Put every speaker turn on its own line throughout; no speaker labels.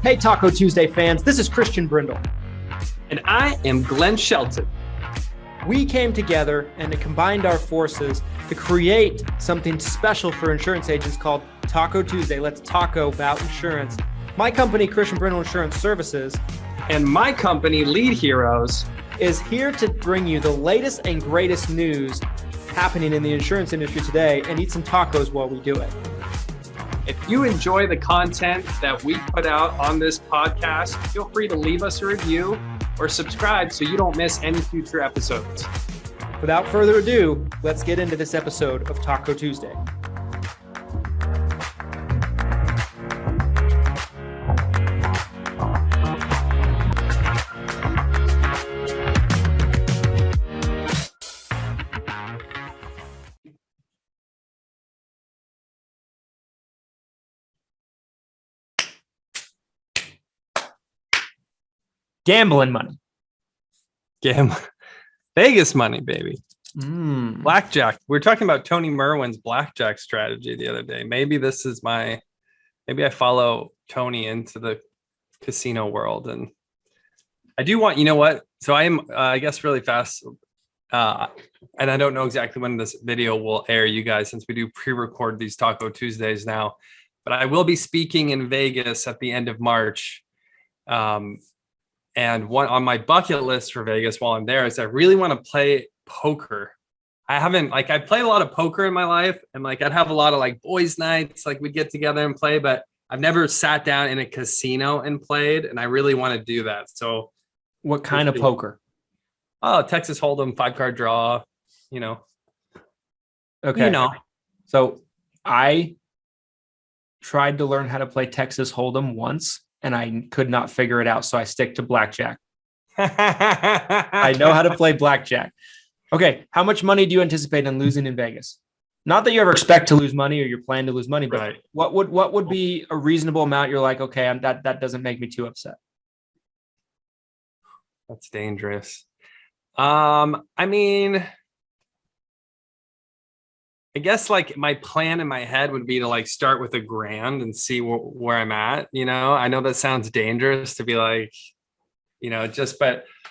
Hey, Taco Tuesday fans, this is Christian Brindle.
And I am Glen Shelton.
We came together and combined our forces to create something special for insurance agents called Taco Tuesday. Let's taco about insurance. My company, Christian Brindle Insurance Services,
and my company, Lead Heroes,
is here to bring you the latest and greatest news happening in the insurance industry today and eat some tacos while we do it.
If you enjoy the content that we put out on this podcast, feel free to leave us a review or subscribe so you don't miss any future episodes.
Without further ado, let's get into this episode of Taco Tuesday. Gambling money.
Vegas money, baby. Blackjack. We were talking about Tony Merwin's blackjack strategy the other day. Maybe I follow Tony into the casino world. And I do want, you know what? So I am, I guess really fast. And I don't know exactly when this video will air, you guys, since we do pre-record these Taco Tuesdays now. But I will be speaking in Vegas at the end of March. And one on my bucket list for Vegas while I'm there is I really want to play poker. I played a lot of poker in my life, and I'd have a lot of boys' nights, we'd get together and play, but I've never sat down in a casino and played, and I really want to do that. So
what kind of poker?
Oh, Texas Hold'em, 5-card draw,
Okay. So I tried to learn how to play Texas Hold'em once, and I could not figure it out. So I stick to blackjack. I know how to play blackjack. Okay. How much money do you anticipate on losing in Vegas? Not that you ever expect to lose money or you're planning to lose money, but right. What would be a reasonable amount? You're like, okay, that doesn't make me too upset.
That's dangerous. I guess my plan in my head would be to start with $1,000 and see where I'm at. I know that sounds dangerous to be but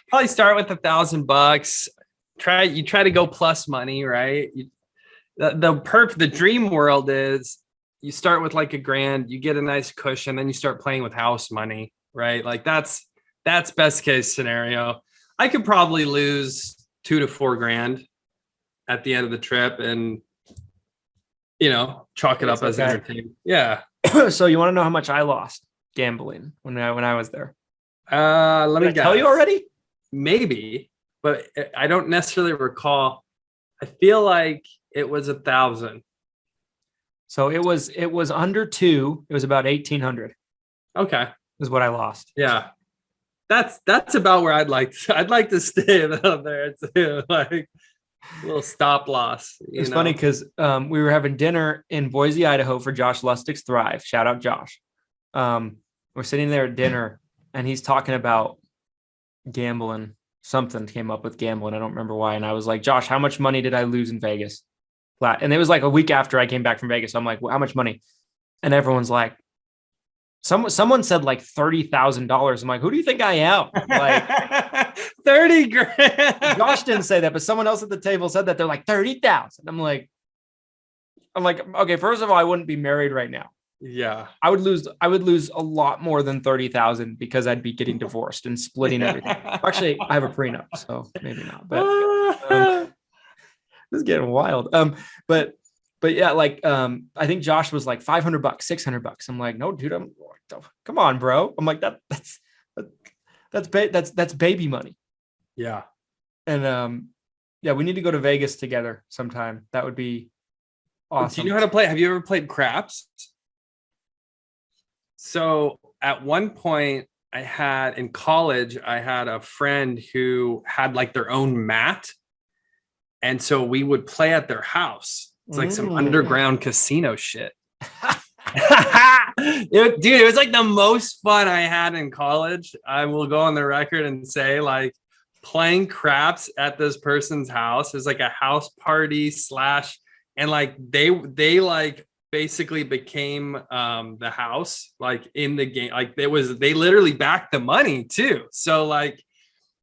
probably start with $1,000. You try to go plus money, right? The dream world is you start with $1,000, you get a nice cushion, then you start playing with house money, right? That's best case scenario. I could probably lose $2,000 to $4,000 at the end of the trip and chalk it up as entertainment. Yeah.
So you want to know how much I lost gambling when I was there?
Let me
tell you already.
Maybe, but I don't necessarily recall. I feel like it was 1,000. So it was under 2. It was about 1,800. Okay,
is what I lost.
Yeah, that's about where I'd like to stay out there too. A little stop loss.
It's funny because we were having dinner in Boise, Idaho for Josh Lustig's Thrive. Shout out Josh. We're sitting there at dinner and he's talking about gambling. Something came up with gambling. I don't remember why. And I was like, Josh, how much money did I lose in Vegas? And it was a week after I came back from Vegas. So I'm like, well, how much money? And everyone's like, someone said $30,000. I'm like, who do you think I am?
30 grand.
Josh didn't say that, but someone else at the table said that. They're like 30,000. I'm like, okay, first of all, I wouldn't be married right now.
Yeah.
I would lose a lot more than 30,000 because I'd be getting divorced and splitting everything. Actually, I have a prenup, so maybe not. But this is getting wild. But yeah, I think Josh was like $500, $600. I'm like, no, dude, come on, bro. I'm like, that's baby money.
Yeah.
And yeah, we need to go to Vegas together sometime. That would be awesome.
Do you know how to play? Have you ever played craps? So at one point in college, I had a friend who had their own mat. And so we would play at their house. It's some underground casino shit. Dude, it was the most fun I had in college. I will go on the record and say playing craps at this person's house. It was a house party / and they basically became the house, like in the game. Like they literally backed the money too. So like,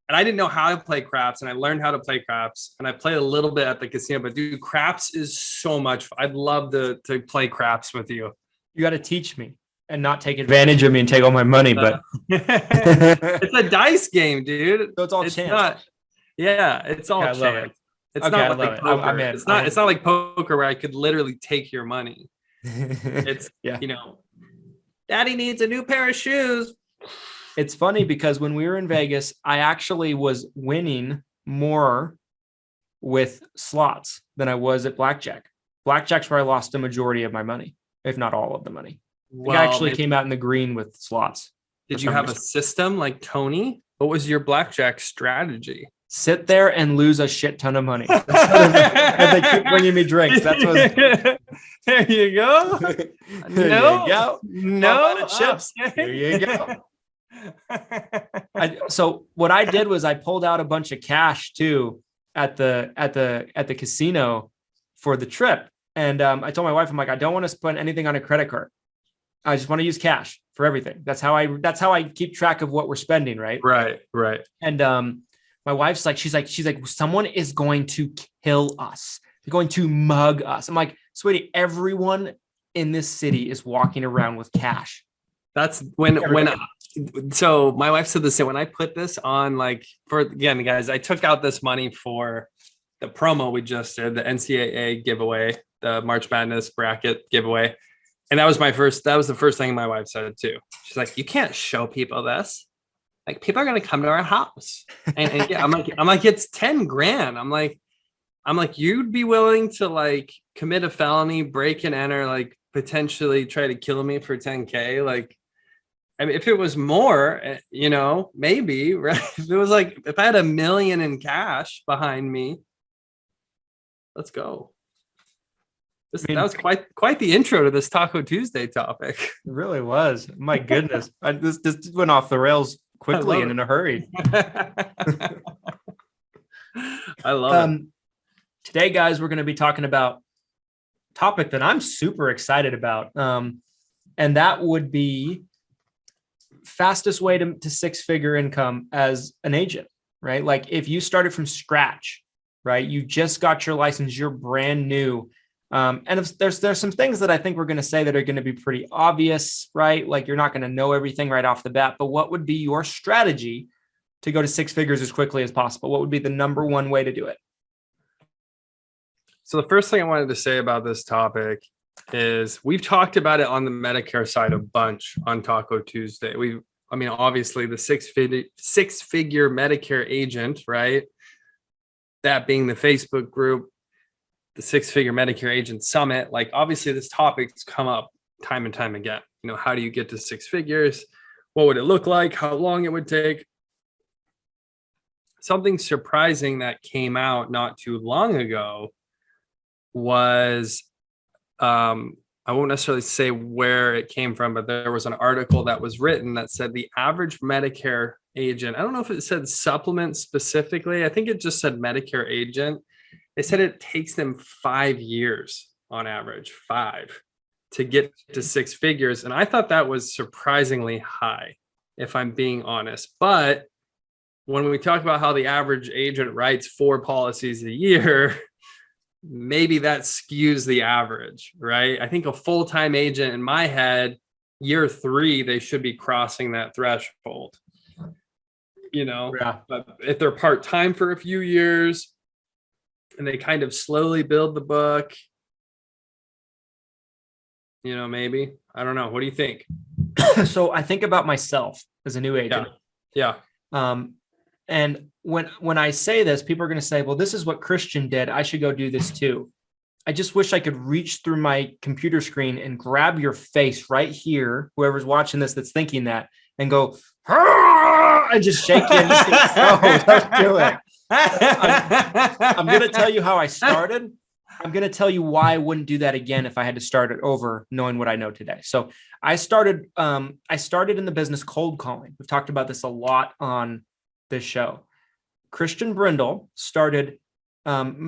and I didn't know how to play craps, and I learned how to play craps, and I played a little bit at the casino. But dude, craps is so much. I'd love to play craps with you.
You got to teach me and not take advantage of me and take all my money. But
it's a dice game, dude.
So it's all chance.
It's all chance. It's not like poker. It's not like poker where I could literally take your money. It's Daddy needs a new pair of shoes.
It's funny because when we were in Vegas, I actually was winning more with slots than I was at blackjack. Blackjack's where I lost the majority of my money, if not all of the money. I actually came out in the green with slots.
Did you have a system like Tony? What was your blackjack strategy?
Sit there and lose a shit ton of money. And they keep bringing me drinks. That's what.
There you go.
No chips. There you go. So what I did was I pulled out a bunch of cash too at the casino for the trip, and I told my wife, I'm like, I don't want to spend anything on a credit card. I just want to use cash for everything. That's how I keep track of what we're spending. Right. And my wife's like, she's like, someone is going to kill us. They're going to mug us. I'm like, sweetie, everyone in this city is walking around with cash.
That's so my wife said the same. When I put this on, like, again, guys, I took out this money for the promo we just did, the NCAA giveaway, the March Madness bracket giveaway. And that was the first thing my wife said too. She's like, you can't show people this. Like, people are going to come to our house. And yeah, I'm like, it's 10 grand. I'm like, you'd be willing to like commit a felony, break and enter, like potentially try to kill me for 10K. Like, I mean, if it was more, maybe, right? If it was like, if I had $1 million in cash behind me, let's go. That was quite the intro to this Taco Tuesday topic.
It really was. My goodness. This went off the rails quickly and in a hurry.
I love it.
Today, guys, we're going to be talking about a topic that I'm super excited about. And that would be fastest way to six-figure income as an agent, right? Like if you started from scratch, right? You just got your license, you're brand new. And there's some things that I think we're going to say that are going to be pretty obvious, right? Like you're not going to know everything right off the bat, but what would be your strategy to go to six figures as quickly as possible? What would be the number one way to do it?
So the first thing I wanted to say about this topic is we've talked about it on the Medicare side a bunch on Taco Tuesday. Obviously the six-figure Medicare agent, right? That being the Facebook group, the six-figure Medicare Agent Summit. Like, obviously this topic's come up time and time again. How do you get to six figures? What would it look like? How long it would take? Something surprising that came out not too long ago was, I won't necessarily say where it came from, but there was an article that was written that said the average Medicare agent, I don't know if it said supplement specifically. I think it just said Medicare agent. They said it takes them 5 years on average, 5, to get to six figures. And I thought that was surprisingly high, if I'm being honest. But when we talk about how the average agent writes 4 policies a year, maybe that skews the average, right? I think a full-time agent in my head, year 3, they should be crossing that threshold. But if they're part-time for a few years, and they kind of slowly build the book, maybe. I don't know. What do you think?
So I think about myself as a new agent.
Yeah.
And when I say this, people are going to say, well, this is what Christian did. I should go do this too. I just wish I could reach through my computer screen and grab your face right here, whoever's watching this that's thinking that, and go, and just shake you and just say, oh, let's do it. I'm going to tell you how I started. I'm going to tell you why I wouldn't do that again if I had to start it over, knowing what I know today. So I started in the business cold calling. We've talked about this a lot on this show. Christian Brindle started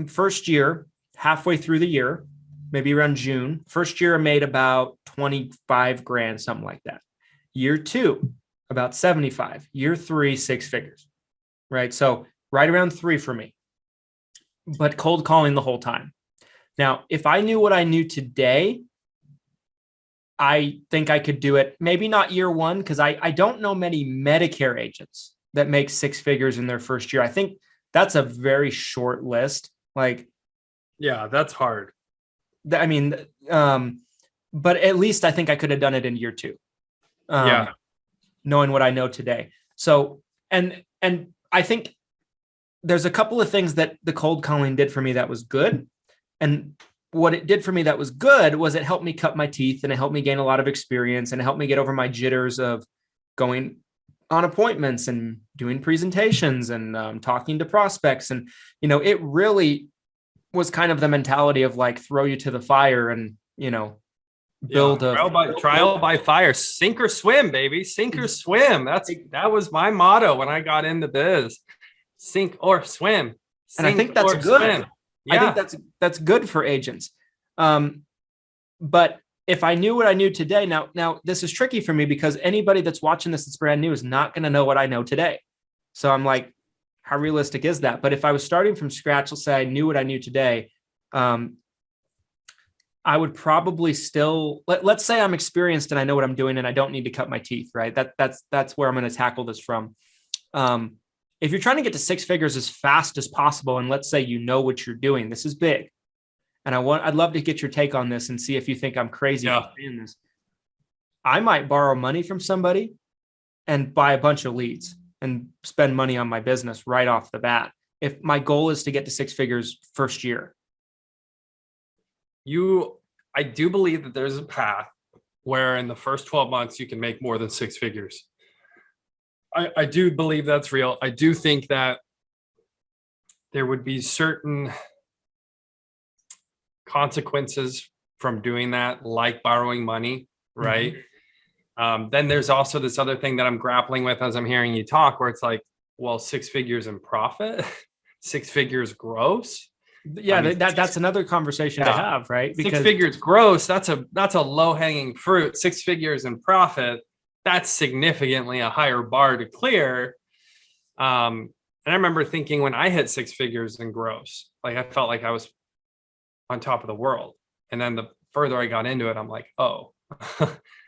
first year, halfway through the year, maybe around June. First year I made about 25 grand, something like that. Year 2, about 75. Year 3, 6 figures, right? So right around 3 for me, but cold calling the whole time. Now, if I knew what I knew today, I think I could do it. Maybe not year 1, because I don't know many Medicare agents that make 6 figures in their first year. I think that's a very short list. Like,
yeah, that's hard.
I mean, but at least I think I could have done it in year 2. Knowing what I know today. So, and I think there's a couple of things that the cold calling did for me that was good. And what it did for me that was good was it helped me cut my teeth, and it helped me gain a lot of experience, and it helped me get over my jitters of going on appointments and doing presentations and talking to prospects. And, it really was kind of the mentality of like, throw you to the fire and, build
trial by fire, sink or swim, baby, sink or swim. That was my motto when I got into biz. Sink or swim.
And I think that's good. Yeah. I think that's good for agents. But if I knew what I knew today, now this is tricky for me because anybody that's watching this that's brand new is not going to know what I know today. So I'm like, how realistic is that? But if I was starting from scratch, let's say I knew what I knew today, I would probably still, let's say I'm experienced and I know what I'm doing and I don't need to cut my teeth, right? That's where I'm going to tackle this from. If you're trying to get to 6 figures as fast as possible, and let's say you know what you're doing, this is big. And I'd love to get your take on this and see if you think I'm crazy for saying this. I might borrow money from somebody and buy a bunch of leads and spend money on my business right off the bat, if my goal is to get to 6 figures first year.
I do believe that there's a path where in the first 12 months you can make more than 6 figures. I do believe that's real. I do think that there would be certain consequences from doing that, like borrowing money, right? Mm-hmm. Then there's also this other thing that I'm grappling with as I'm hearing you talk, where it's like, well, 6 figures in profit, 6 figures gross.
Yeah, I mean, that's another conversation to have, right?
Because 6 figures gross, that's a low hanging fruit. 6 figures in profit, that's significantly a higher bar to clear. And I remember thinking when I hit 6 figures in gross, like I felt like I was on top of the world. And then the further I got into it, I'm like, oh,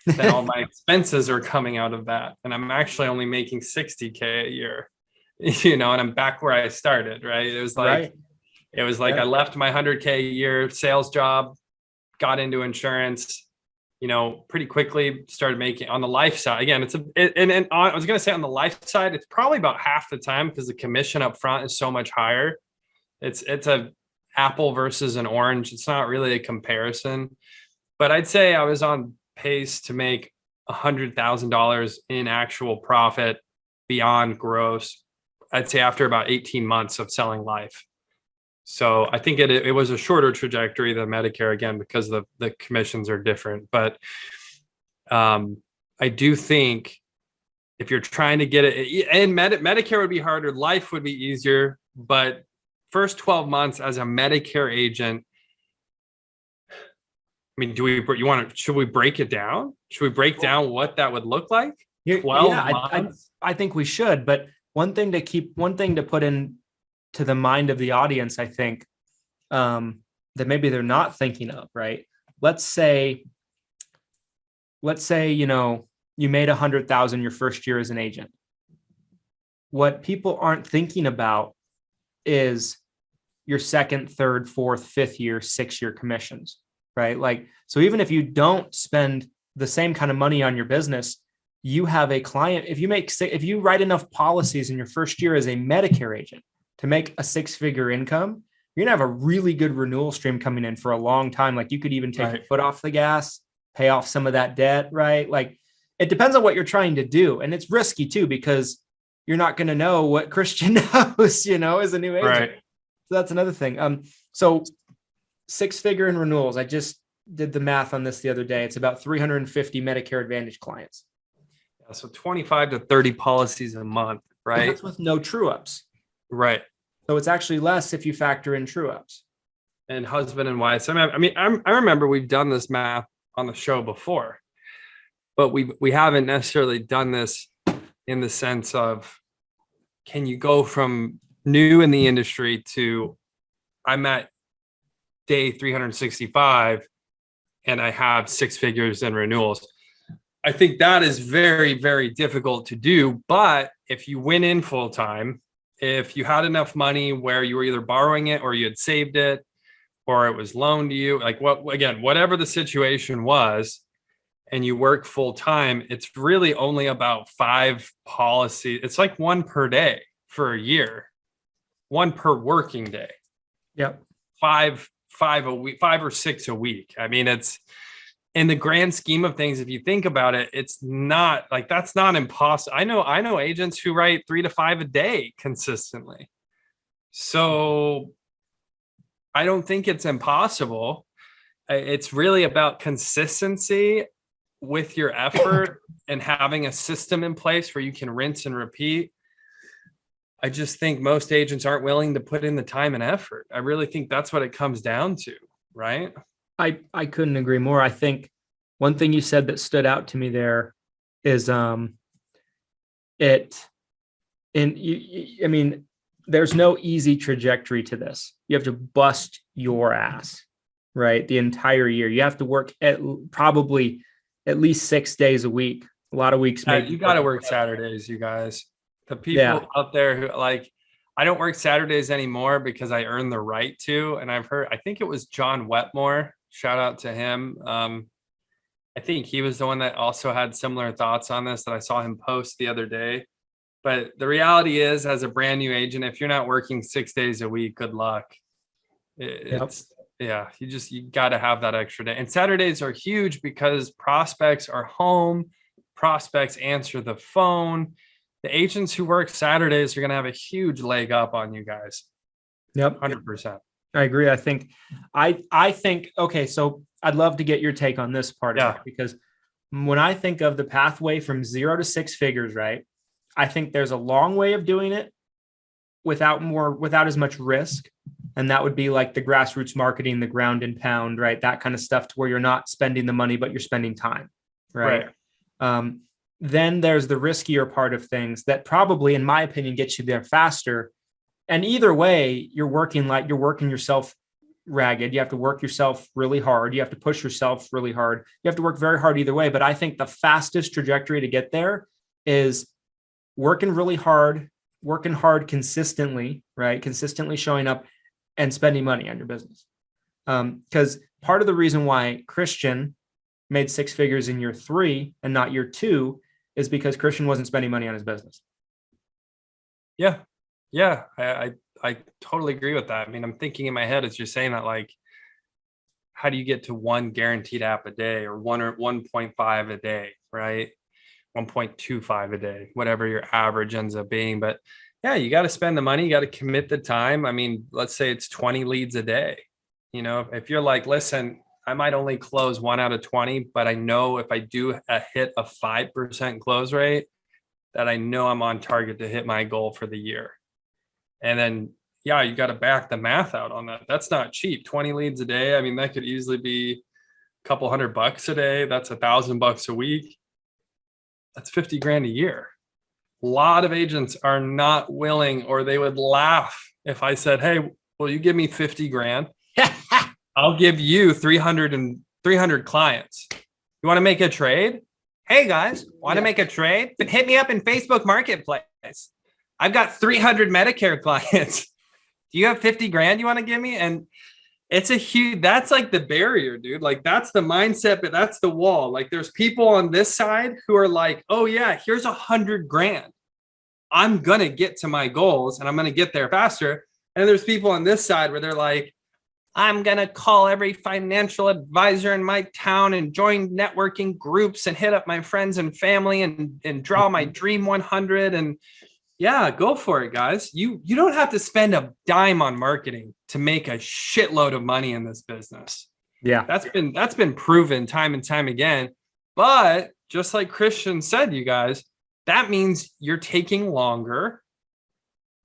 then all my expenses are coming out of that. And I'm actually only making 60K a year, and I'm back where I started, right? It was like, I left my 100K a year sales job, got into insurance, pretty quickly started making on the life side. Again, I was going to say on the life side, it's probably about half the time because the commission up front is so much higher. It's a apple versus an orange. It's not really a comparison, but I'd say I was on pace to make $100,000 in actual profit beyond gross. I'd say after about 18 months of selling life. So I think it was a shorter trajectory than Medicare, again, because the commissions are different. But I do think if you're trying to get it, and Medicare would be harder, life would be easier. But first 12 months as a Medicare agent, I mean, should we break it down? Should we break down what that would look like? 12 months?
I think we should. But one thing to put in to the mind of the audience, I think, that maybe they're not thinking of, right? Let's say, you made 100,000 your first year as an agent. What people aren't thinking about is your second, third, fourth, fifth year, 6-year commissions, right? Like, so even if you don't spend the same kind of money on your business, you have a client. If you write enough policies in your first year as a Medicare agent to make a 6-figure income, you're gonna have a really good renewal stream coming in for a long time. Like, you could even take your foot off the gas, pay off some of that debt, right? Like, it depends on what you're trying to do. And it's risky too, because you're not going to know what Christian knows, as a new agent. Right. So that's another thing. So 6-figure in renewals. I just did the math on this the other day. It's about 350 Medicare Advantage clients.
Yeah, so 25 to 30 policies a month, right?
And that's with no true ups.
Right.
So it's actually less if you factor in true ups.
and husband and wife. So I remember we've done this math on the show before, but we haven't necessarily done this in the sense of, can you go from new in the industry to I'm at day 365 and I have 6 figures in renewals. I think that is very, very difficult to do. But if you went in full time, if you had enough money where you were either borrowing it or you had saved it or it was loaned to you, like whatever the situation was, and you work full time, it's really only about 5 policies. It's like 1 per day for a year, 1 per working day.
Yep.
5 a week, 5 or 6 a week. I mean, it's in the grand scheme of things, if you think about it, it's not like, that's not impossible. I know agents who write 3 to 5 a day consistently. So I don't think it's impossible. It's really about consistency with your effort and having a system in place where you can rinse and repeat. I just think most agents aren't willing to put in the time and effort. I really think that's what it comes down to, right?
I couldn't agree more. I think one thing you said that stood out to me there is there's no easy trajectory to this. You have to bust your ass, right? The entire year. You have to work probably at least 6 days a week. A lot of weeks.
You got to work Saturdays, you guys. The people out there who I don't work Saturdays anymore because I earned the right to. And I think it was John Wetmore. Shout out to him. I think he was the one that also had similar thoughts on this that I saw him post the other day. But the reality is, as a brand new agent, if you're not working 6 days a week, good luck. You got to have that extra day. And Saturdays are huge because prospects are home. Prospects answer the phone. The agents who work Saturdays are going to have a huge leg up on you guys.
Yep.
100%.
I agree. I think, okay, so I'd love to get your take on this part of it, because when I think of the pathway from 0 to 6 figures, right, I think there's a long way of doing it without as much risk. And that would be like the grassroots marketing, the ground and pound, right? That kind of stuff, to where you're not spending the money, but you're spending time. Right. Then there's the riskier part of things that probably, in my opinion, gets you there faster. And either way, you're working yourself ragged. You have to work yourself really hard. You have to push yourself really hard. You have to work very hard either way. But I think the fastest trajectory to get there is working really hard, working hard consistently, right? Consistently showing up and spending money on your business. Because part of the reason why Christian made 6 figures in year 3 and not year 2 is because Christian wasn't spending money on his business.
Yeah. I totally agree with that. I mean, I'm thinking in my head as you're saying that, like, how do you get to 1 guaranteed app a day, or 1 or 1.5 a day, right? 1.25 a day, whatever your average ends up being. But yeah, you got to spend the money, you got to commit the time. I mean, let's say it's 20 leads a day. You know, if you're like, listen, I might only close 1 out of 20, but I know if I do hit a 5% close rate, that I know I'm on target to hit my goal for the year. And then, you got to back the math out on that. That's not cheap. 20 leads a day. I mean, that could easily be a couple $100 a day. That's $1,000 a week. That's 50 grand a year. A lot of agents are not willing, or they would laugh if I said, hey, will you give me 50 grand? I'll give you 300 clients. You want to make a trade? Hey guys, want to make a trade? But hit me up in Facebook Marketplace. I've got 300 Medicare clients. Do you have 50 grand you want to give me? And it's that's like the barrier, dude. Like, that's the mindset, but that's the wall. Like, there's people on this side who are like, oh yeah, here's 100 grand. I'm going to get to my goals and I'm going to get there faster. And there's people on this side where they're like, I'm going to call every financial advisor in my town and join networking groups and hit up my friends and family and draw my dream 100. And yeah, go for it, guys. You don't have to spend a dime on marketing to make a shitload of money in this business. Yeah. That's been proven time and time again. But just like Christian said, you guys, that means you're taking longer.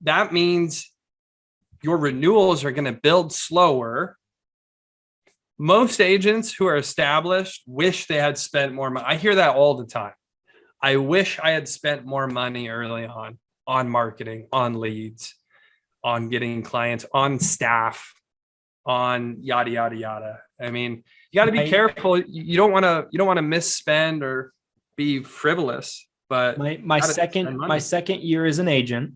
That means your renewals are going to build slower. most agents who are established wish they had spent more money. I hear that all the time. I wish I had spent more money early on marketing, on leads, on getting clients, on staff, on yada, yada, yada. I mean, you got to be careful. You don't want to misspend or be frivolous, but
my second year as an agent,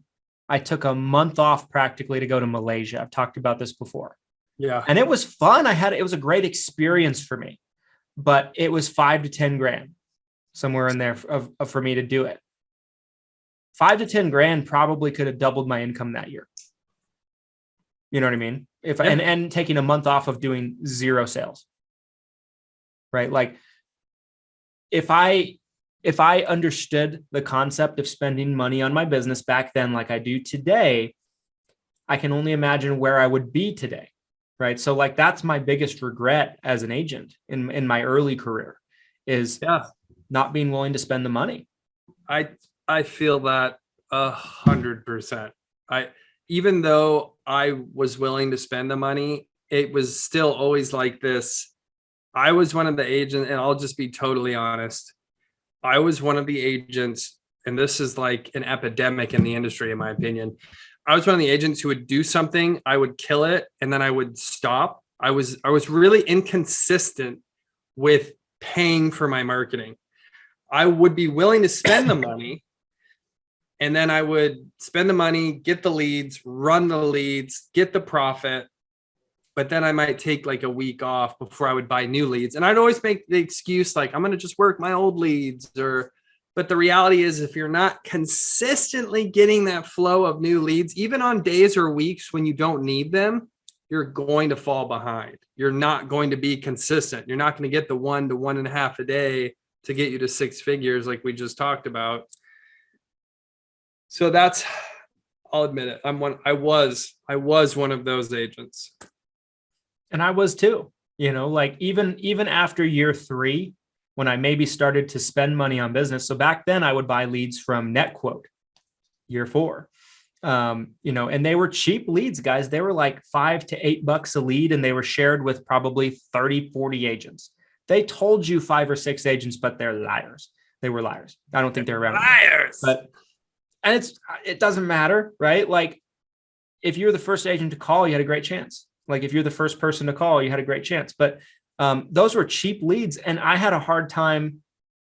I took a month off practically to go to Malaysia. I've talked about this before.
Yeah.
And it was fun. It was a great experience for me, but it was 5 to 10 grand somewhere in there for me to do it. 5 to 10 grand probably could have doubled my income that year. You know what I mean? And taking a month off of doing 0 sales, right? Like if I understood the concept of spending money on my business back then, like I do today, I can only imagine where I would be today. Right. So like, that's my biggest regret as an agent in my early career is not being willing to spend the money.
I feel that 100%. Even though I was willing to spend the money, it was still always like this. I was one of the agents, and I'll just be totally honest. I was one of the agents, and this is like an epidemic in the industry, in my opinion. I was one of the agents who would do something, I would kill it, and then I would stop. I was really inconsistent with paying for my marketing. I would be willing to spend the money, and then I would spend the money, get the leads, run the leads, get the profit. But then I might take like a week off before I would buy new leads. And I'd always make the excuse like, I'm going to just work my old leads. But the reality is, if you're not consistently getting that flow of new leads, even on days or weeks when you don't need them, you're going to fall behind. You're not going to be consistent. You're not going to get the 1 to 1.5 a day to get you to 6 figures like we just talked about. So I'll admit it. I was one of those agents.
And I was too, like even after year 3, when I maybe started to spend money on business. So back then I would buy leads from NetQuote, year 4, and they were cheap leads, guys. They were like $5 to $8 a lead, and they were shared with probably 30, 40 agents. They told you 5 or 6 agents, but they're liars. They were liars. I don't think they're around.
Liars.
And it doesn't matter, right? Like if you're the first agent to call, you had a great chance. Like if you're the first person to call, you had a great chance. But those were cheap leads. And I had a hard time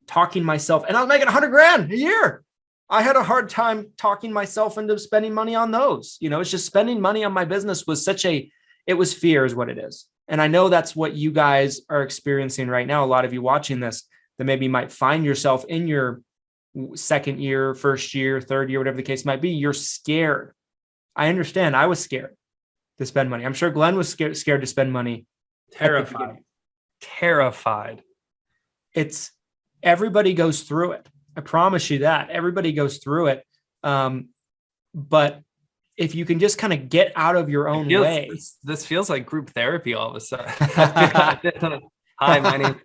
talking myself, and I was making 100 grand a year. I had a hard time talking myself into spending money on those. It's just spending money on my business was it was fear is what it is. And I know that's what you guys are experiencing right now. A lot of you watching this that maybe might find yourself in your second year, first year, third year, whatever the case might be. You're scared. I understand. I was scared to spend money. I'm sure Glen was scared to spend money.
Terrified.
It's everybody goes through it. I promise you that everybody goes through it. But if you can just kind of get out of your own way,
this feels like group therapy all of a sudden. Hi, my name.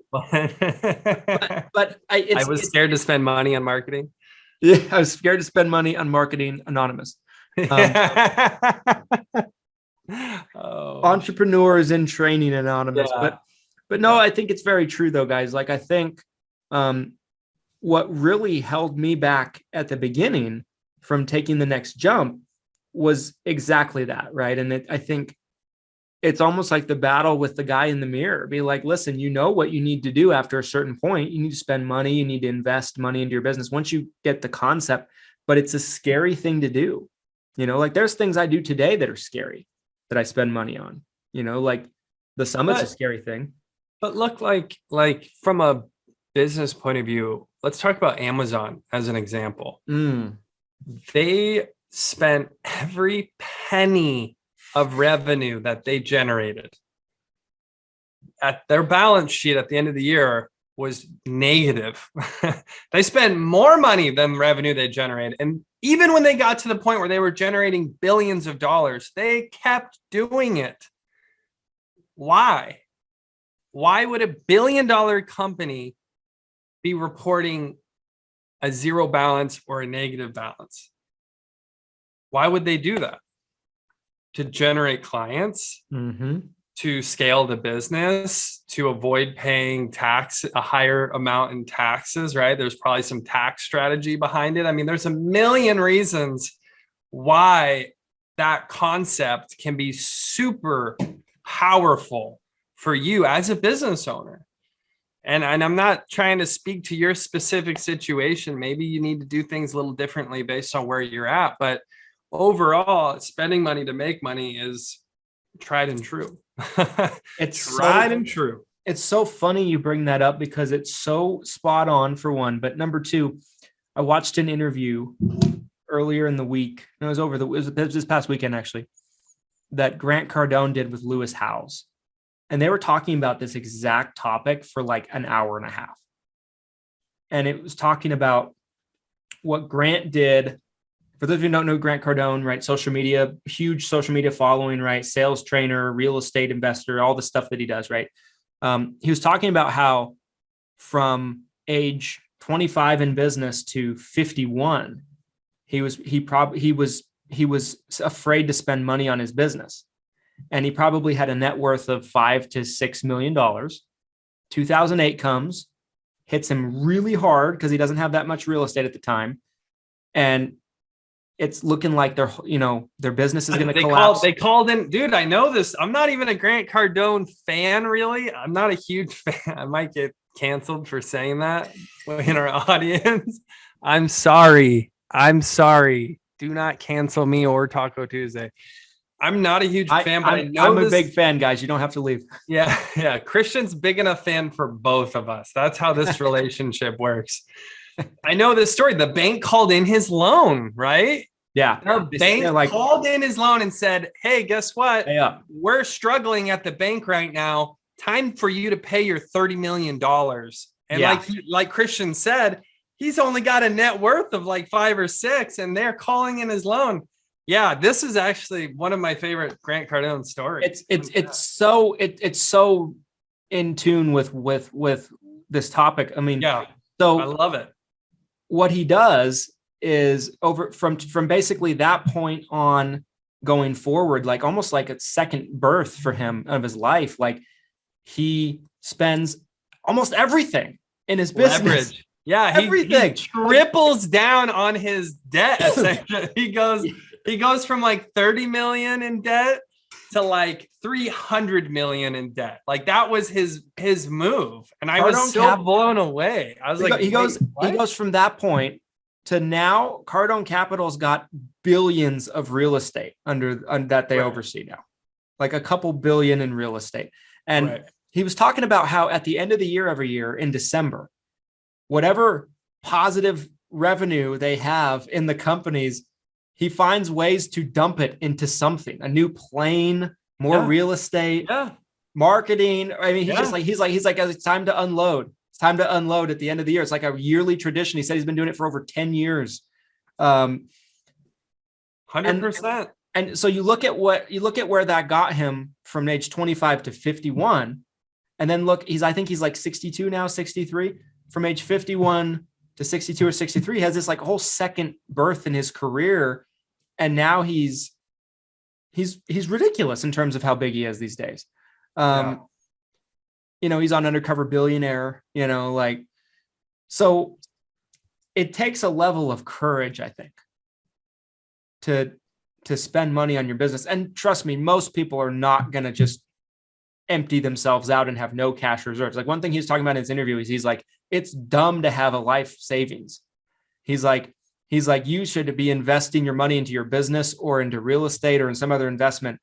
I was scared to spend money on marketing.
Yeah, I was scared to spend money on marketing anonymous. Entrepreneurs in training anonymous. But no, I think it's very true though, guys. Like I think what really held me back at the beginning from taking the next jump was exactly that, right? And I think it's almost like the battle with the guy in the mirror. Be like, listen, you know what you need to do after a certain point. You need to spend money. You need to invest money into your business once you get the concept. But it's a scary thing to do. Like there's things I do today that are scary that I spend money on. Like the summit's a scary thing.
But look, like from a business point of view, let's talk about Amazon as an example. They spent every penny of revenue that they generated. At their balance sheet at the end of the year was negative. They spent more money than revenue they generated. And even when they got to the point where they were generating billions of dollars, they kept doing it. Why? Why would $1 billion company be reporting a 0 balance or a negative balance? Why would they do that? To generate clients?
Mm-hmm.
to scale the business, to avoid paying a higher amount in taxes, right? There's probably some tax strategy behind it. I mean, there's a million reasons why that concept can be super powerful for you as a business owner. And I'm not trying to speak to your specific situation. Maybe you need to do things a little differently based on where you're at. But overall, spending money to make money is tried and true.
It's
tried and true.
It's so funny you bring that up because it's so spot on for one. But number two, I watched an interview earlier in the week. It was this past weekend, actually, that Grant Cardone did with Lewis Howes. And they were talking about this exact topic for like an hour and a half. And it was talking about what Grant did. For those of you who don't know Grant Cardone, right? Social media, huge social media following, right? Sales trainer, real estate investor, all the stuff that he does, right? He was talking about how from age 25 in business to 51, he was afraid to spend money on his business. And he probably had a net worth of $5 to $6 million. 2008 comes, hits him really hard because he doesn't have that much real estate at the time. And it's looking like their business is going to collapse.
They called in, dude. I know this. I'm not even a Grant Cardone fan, really. I'm not a huge fan. I might get canceled for saying that in our audience. I'm sorry. Do not cancel me or Taco Tuesday. I'm not a huge fan, but I'm
a big fan, guys. You don't have to leave.
Yeah. Christian's big enough fan for both of us. That's how this relationship works. I know this story. The bank called in his loan, right?
Yeah.
The bank called in his loan and said, hey, guess what?
Hey up.
We're struggling at the bank right now. Time for you to pay your $30 million. And like Christian said, he's only got a net worth of like 5 or 6, and they're calling in his loan. Yeah, this is actually one of my favorite Grant Cardone stories.
It's so in tune with this topic. I mean,
yeah.
So
I love it.
What he does is from basically that point on going forward, like almost like a second birth for him of his life. Like he spends almost everything in his business.
Leverage. Yeah, everything. He triples down on his debt. Essentially, he goes from like 30 million in debt to like 300 million in debt. Like that was his move. And I was so blown away. I was
he goes from that point to now Cardone Capital's got billions of real estate that they oversee now, like a couple billion in real estate. And he was talking about how at the end of the year, every year in December, whatever positive revenue they have in the companies, he finds ways to dump it into something, a new plane, more real estate, marketing. I mean, he's like, it's time to unload. It's time to unload at the end of the year. It's like a yearly tradition. He said he's been doing it for over 10 years.
100%.
And so you look at where that got him from age 25 to 51. And then look, I think he's like 62 now, 63. From age 51 to 62 or 63, he has this like whole second birth in his career. And now he's ridiculous in terms of how big he is these days. He's on Undercover Billionaire, so it takes a level of courage, I think, to spend money on your business. And trust me, most people are not going to just empty themselves out and have no cash reserves. Like one thing he's talking about in his interview is he's like, it's dumb to have a life savings. He's like, you should be investing your money into your business or into real estate or in some other investment,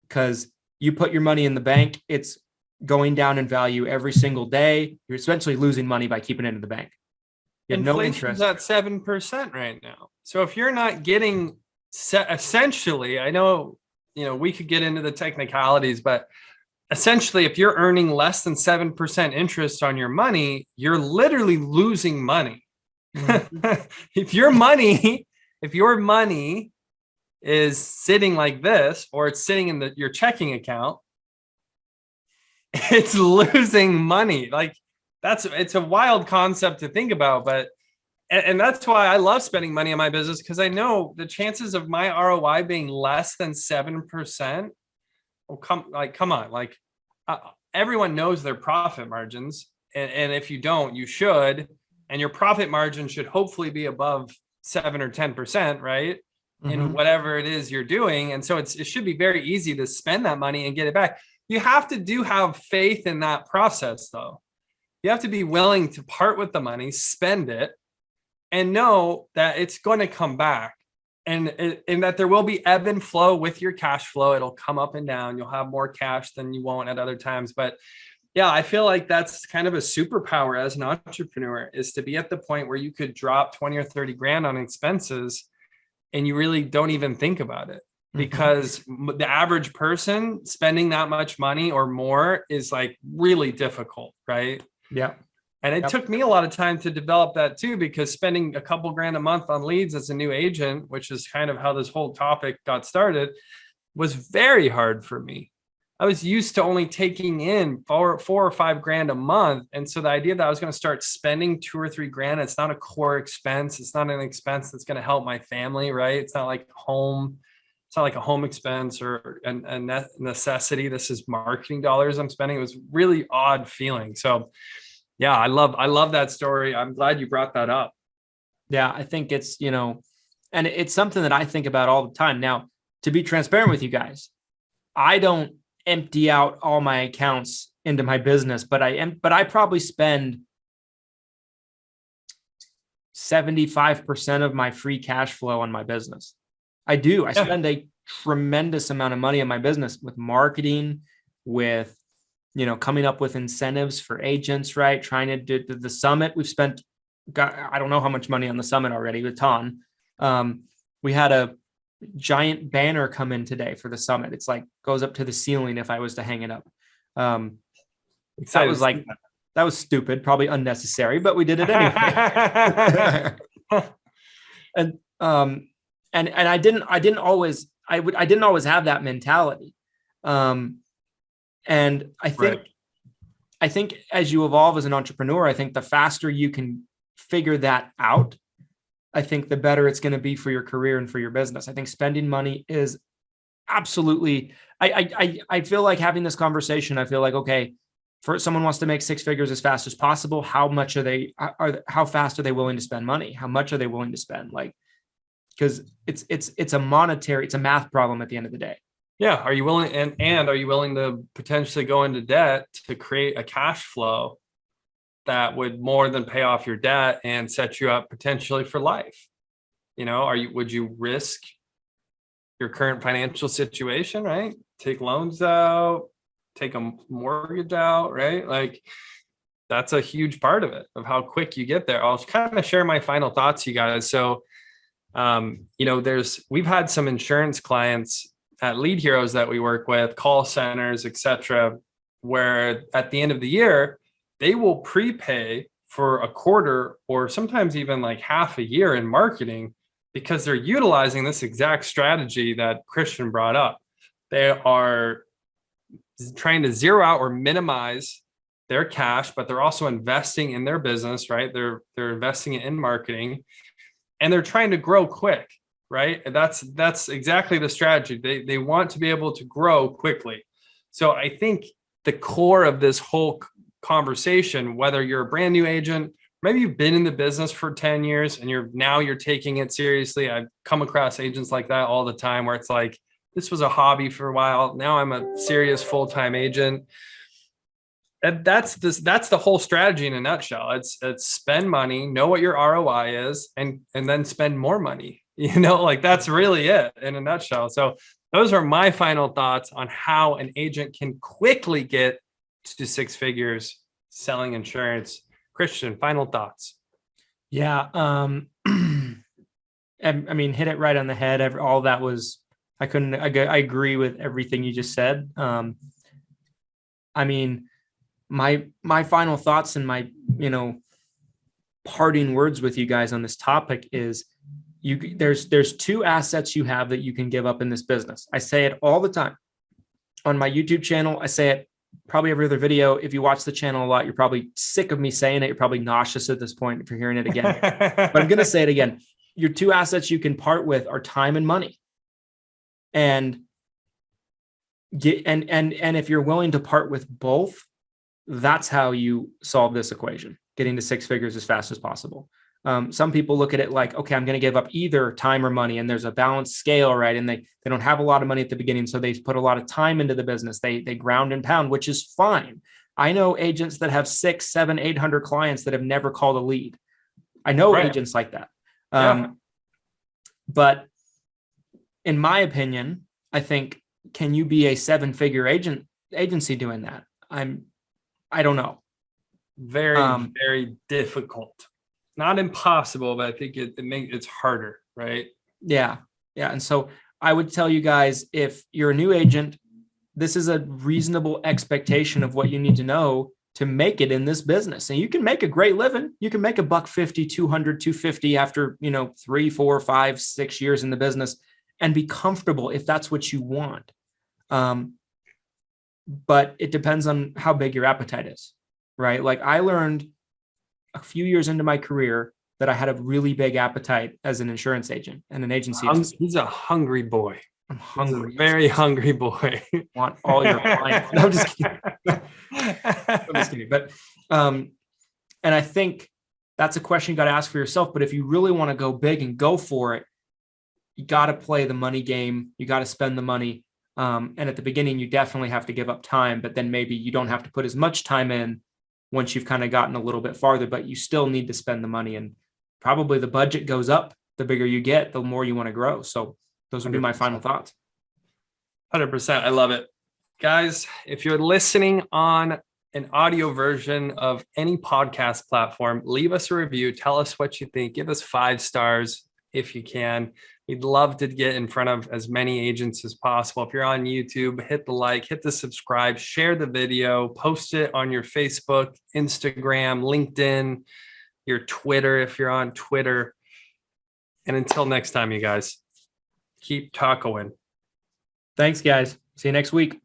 because you put your money in the bank, it's going down in value every single day. You're essentially losing money by keeping it in the bank. You have no interest.
Inflation's at 7% right now. So if you're not getting essentially, I know, we could get into the technicalities, but essentially, if you're earning less than 7% interest on your money, you're literally losing money. Mm-hmm. If your money is sitting like this, or it's sitting in your checking account, it's losing money. Like it's a wild concept to think about, but and that's why I love spending money on my business, because I know the chances of my ROI being less than 7% come on, everyone knows their profit margins. And if you don't, you should. And your profit margin should hopefully be above 7 or 10%, right? In whatever it is you're doing. And so it should be very easy to spend that money and get it back. You have to have faith in that process, though. You have to be willing to part with the money, spend it, and know that it's going to come back. And that there will be ebb and flow with your cash flow. It'll come up and down. You'll have more cash than you won't at other times. But yeah, I feel like that's kind of a superpower as an entrepreneur, is to be at the point where you could drop 20 or 30 grand on expenses and you really don't even think about it, because the average person spending that much money or more is like really difficult, right?
Yeah.
And it took me a lot of time to develop that too, because spending a couple grand a month on leads as a new agent, which is kind of how this whole topic got started, was very hard for me. I was used to only taking in four or 5 grand a month. And so the idea that I was going to start spending 2 or 3 grand, it's not a core expense. It's not an expense that's going to help my family, right? It's not like home. It's not like a home expense or a necessity. This is marketing dollars I'm spending. It was really odd feeling. So yeah, I love that story. I'm glad you brought that up.
Yeah, I think it's, and it's something that I think about all the time. Now, to be transparent with you guys, I don't empty out all my accounts into my business, but I probably spend 75% of my free cash flow on my business. I do. I spend a tremendous amount of money on my business with marketing, with, coming up with incentives for agents, right? Trying to do the summit. We've spent, I don't know how much money on the summit already, a ton. We had a giant banner come in today for the summit. It's like goes up to the ceiling if I was to hang it up. That was stupid, probably unnecessary, but we did it anyway. and I didn't always have that mentality. And I think as you evolve as an entrepreneur, I think the faster you can figure that out, I think the better it's going to be for your career and for your business. I think spending money is absolutely, I feel like having this conversation, I feel like, okay, for someone wants to make 6 figures as fast as possible, how fast are they willing to spend money? How much are they willing to spend? Because it's a math problem at the end of the day.
Yeah. Are you willing, and are you willing to potentially go into debt to create a cash flow that would more than pay off your debt and set you up potentially for life? Would you risk your current financial situation, right? Take loans out, take a mortgage out, right? That's a huge part of it, of how quick you get there. I'll kind of share my final thoughts, you guys. So, we've had some insurance clients at Lead Heroes that we work with, call centers, etc., where at the end of the year, they will prepay for a quarter or sometimes even like half a year in marketing, because they're utilizing this exact strategy that Christian brought up. They are trying to zero out or minimize their cash, but they're also investing in their business, right? They're investing in marketing, and they're trying to grow quick, right? That's exactly the strategy. They want to be able to grow quickly. So I think the core of this whole conversation, whether you're a brand new agent, maybe you've been in the business for 10 years and you're taking it seriously. I've come across agents like that all the time, where it's like, this was a hobby for a while. Now I'm a serious full-time agent. And that's the whole strategy in a nutshell. It's spend money, know what your ROI is, and then spend more money. That's really it in a nutshell. So those are my final thoughts on how an agent can quickly get to 6 figures selling insurance. Christian, final thoughts.
Yeah. I mean, hit it right on the head. All that was, I agree with everything you just said. I mean, my final thoughts and my, parting words with you guys on this topic is there's 2 assets you have that you can give up in this business. I say it all the time on my YouTube channel. I say it probably every other video. If you watch the channel a lot, you're probably sick of me saying it. You're probably nauseous at this point if you're hearing it again, but I'm going to say it again. Your 2 assets you can part with are time and money. And and if you're willing to part with both, that's how you solve this equation, getting to six figures as fast as possible. Some people look at it like, okay, I'm going to give up either time or money, and there's a balanced scale, right? And they don't have a lot of money at the beginning, so they put a lot of time into the business. They ground and pound, which is fine. I know agents that have 600, 700, 800 clients that have never called a lead. I know agents like that. But in my opinion, I think, can you be a 7-figure agency doing that? I don't know.
Very difficult. Not impossible, but I think it's harder, right?
Yeah. And so I would tell you guys, if you're a new agent, this is a reasonable expectation of what you need to know to make it in this business. And you can make a great living. You can make $150, $200, $250 after, 3, 4, 5, 6 years in the business and be comfortable if that's what you want. But it depends on how big your appetite is, right? Like I learned a few years into my career that I had a really big appetite as an insurance agent and an agency.
He's a hungry boy.
I'm hungry.
He's a very hungry boy.
Want all your clients. No, I'm just kidding. I'm just kidding. But, and I think that's a question you got to ask for yourself. But if you really want to go big and go for it, you got to play the money game. You got to spend the money. And at the beginning, you definitely have to give up time, but then maybe you don't have to put as much time in once you've kind of gotten a little bit farther, but you still need to spend the money. And probably the budget goes up. The bigger you get, the more you want to grow. So those would be my final thoughts.
100%. I love it. Guys, if you're listening on an audio version of any podcast platform, leave us a review. Tell us what you think. Give us 5 stars if you can. We'd love to get in front of as many agents as possible. If you're on YouTube, hit the like, hit the subscribe, share the video, post it on your Facebook, Instagram, LinkedIn, your Twitter if you're on Twitter. And until next time, you guys, keep tacoing.
Thanks, guys. See you next week.